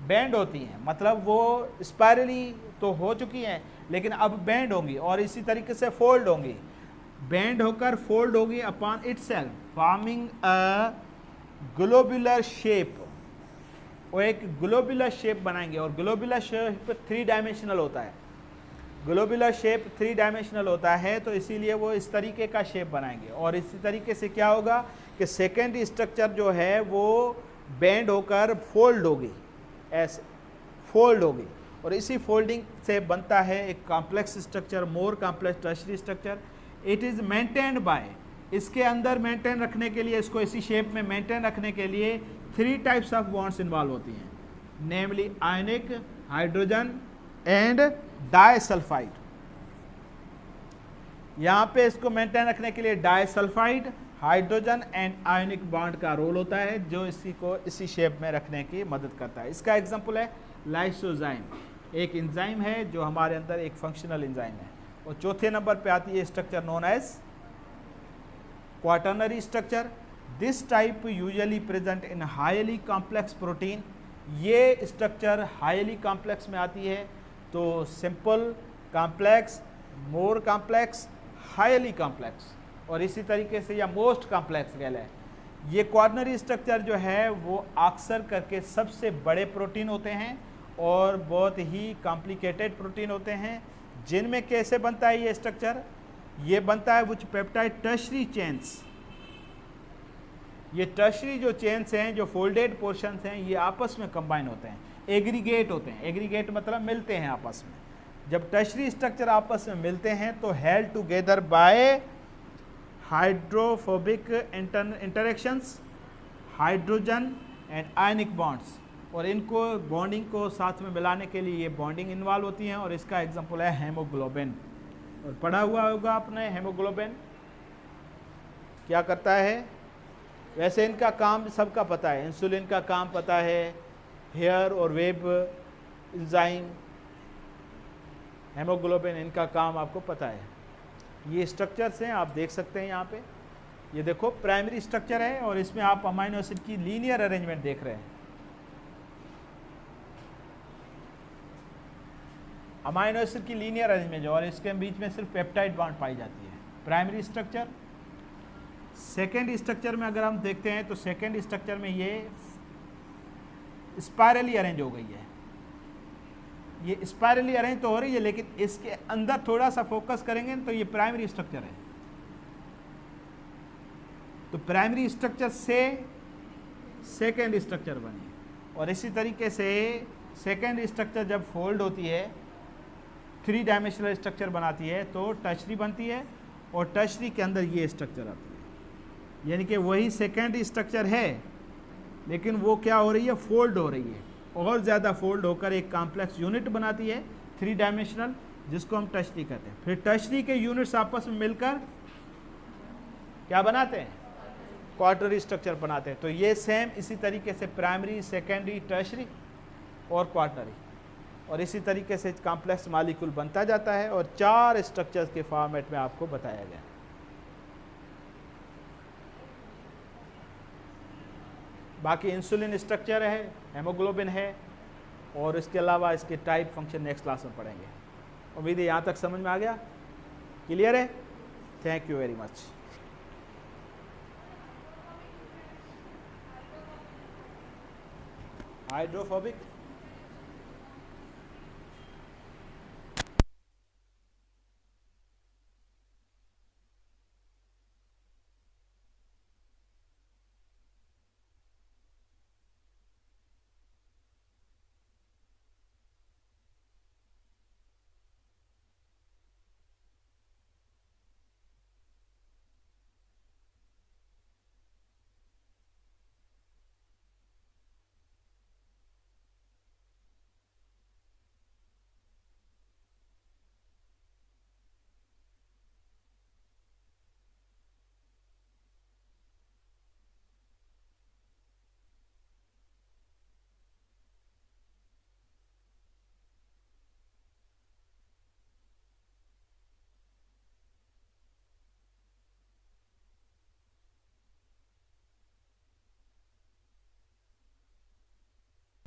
Band होती हैं, मतलब वो स्पायरली तो हो चुकी हैं लेकिन अब बैंड होंगी और इसी तरीके से फोल्ड होंगी, बैंड होकर फोल्ड होगी upon itself forming a globular shape. वो एक ग्लोबुलर शेप बनाएंगे और ग्लोबुलर शेप 3 डायमेंशनल होता है। ग्लोबुलर शेप 3 डायमेंशनल होता है तो इसीलिए वो इस तरीके का शेप बनाएंगे और इसी तरीके से क्या होगा कि सेकेंड स्ट्रक्चर जो है वो बैंड होकर फोल्ड होगी, ऐसे फोल्ड होगी और इसी फोल्डिंग से बनता है एक complex structure, more complex tertiary structure. It is maintained by, इसके अंदर मेंटेन रखने के लिए, इसको इसी शेप में मेंटेन रखने के लिए 3 टाइप्स ऑफ बॉन्ड्स इन्वॉल्व होती हैं, नेमली आयनिक, हाइड्रोजन एंड डाइसल्फाइड। यहाँ पे इसको मेंटेन रखने के लिए disulphide, hydrogen and ionic bond का रोल होता है जो इसी को इसी शेप में रखने की मदद करता है। इसका एग्जांपल है लाइसोजाइम, एक एंजाइम है जो हमारे अंदर एक फंक्शनल एंजाइम है। और चौथे नंबर पे आती है structure known as quaternary structure. This type usually present in highly complex protein. ये स्ट्रक्चर हाईली कॉम्प्लेक्स में आती है, तो simple, complex, more complex, highly complex और इसी तरीके से या मोस्ट कॉम्प्लेक्स कह लें। ये क्वाटर्नरी स्ट्रक्चर जो है वो अक्सर करके सबसे बड़े प्रोटीन होते हैं और बहुत ही कॉम्प्लिकेटेड प्रोटीन होते हैं। जिनमें कैसे बनता है ये स्ट्रक्चर, ये बनता है विच पेप्टाइड टर्शरी चेन्स। ये टर्शरी जो चेन्स हैं, जो फोल्डेड पोर्शंस हैं, ये आपस में कंबाइन होते हैं, एग्रीगेट होते हैं। एग्रीगेट मतलब मिलते हैं आपस में। जब टर्शरी स्ट्रक्चर आपस में मिलते हैं तो held together by hydrophobic interactions, hydrogen and ionic bonds. और इनको बॉन्डिंग को साथ में मिलाने के लिए ये बॉन्डिंग इन्वॉल्व होती हैं और इसका एग्जांपल है हेमोग्लोबिन। और पढ़ा हुआ होगा आपने हेमोग्लोबिन क्या करता है। वैसे इनका काम सबका पता है, इंसुलिन का काम पता है, हेयर और वेब एंजाइम, हेमोग्लोबिन, इनका काम आपको पता है। ये स्ट्रक्चर्स हैं, आप देख सकते हैं यहाँ पे। ये देखो प्राइमरी स्ट्रक्चर है और इसमें आप अमाइनो एसिड की लीनियर अरेंजमेंट देख रहे हैं। अमाइनो एसिड की लीनियर अरेंजमेंट और इसके बीच में सिर्फ पेप्टाइड बॉन्ड पाई जाती है, प्राइमरी स्ट्रक्चर। सेकेंड स्ट्रक्चर में अगर हम देखते हैं तो सेकेंड स्ट्रक्चर में ये स्पायरली अरेंज हो गई है। ये स्पायरली अरेंज तो हो रही है लेकिन इसके अंदर थोड़ा सा फोकस करेंगे तो ये प्राइमरी स्ट्रक्चर है। तो प्राइमरी स्ट्रक्चर से सेकेंड स्ट्रक्चर बनी और इसी तरीके से सेकेंड स्ट्रक्चर जब फोल्ड होती है, 3 डायमेंशनल स्ट्रक्चर बनाती है तो टर्शरी बनती है और टर्शरी के अंदर ये स्ट्रक्चर आती है। यानी कि वही सेकेंड स्ट्रक्चर है लेकिन वो क्या हो रही है, फोल्ड हो रही है और ज़्यादा फोल्ड होकर एक कॉम्प्लेक्स यूनिट बनाती है 3 डायमेंशनल, जिसको हम टर्शरी कहते हैं। फिर टर्शरी के यूनिट्स आपस में मिलकर क्या बनाते हैं, क्वार्टरी स्ट्रक्चर बनाते हैं। तो ये सेम इसी तरीके से प्राइमरी, सेकेंडरी, टर्शरी और क्वार्टरी और इसी तरीके से कॉम्प्लेक्स मॉलिक्यूल बनता जाता है और 4 स्ट्रक्चर्स के फॉर्मेट में आपको बताया गया। बाकी इंसुलिन स्ट्रक्चर है, हेमोग्लोबिन है और इसके अलावा इसके टाइप फंक्शन नेक्स्ट क्लास में पढ़ेंगे। उम्मीद है यहाँ तक समझ में आ गया, क्लियर है। Thank you very much. Hydrophobic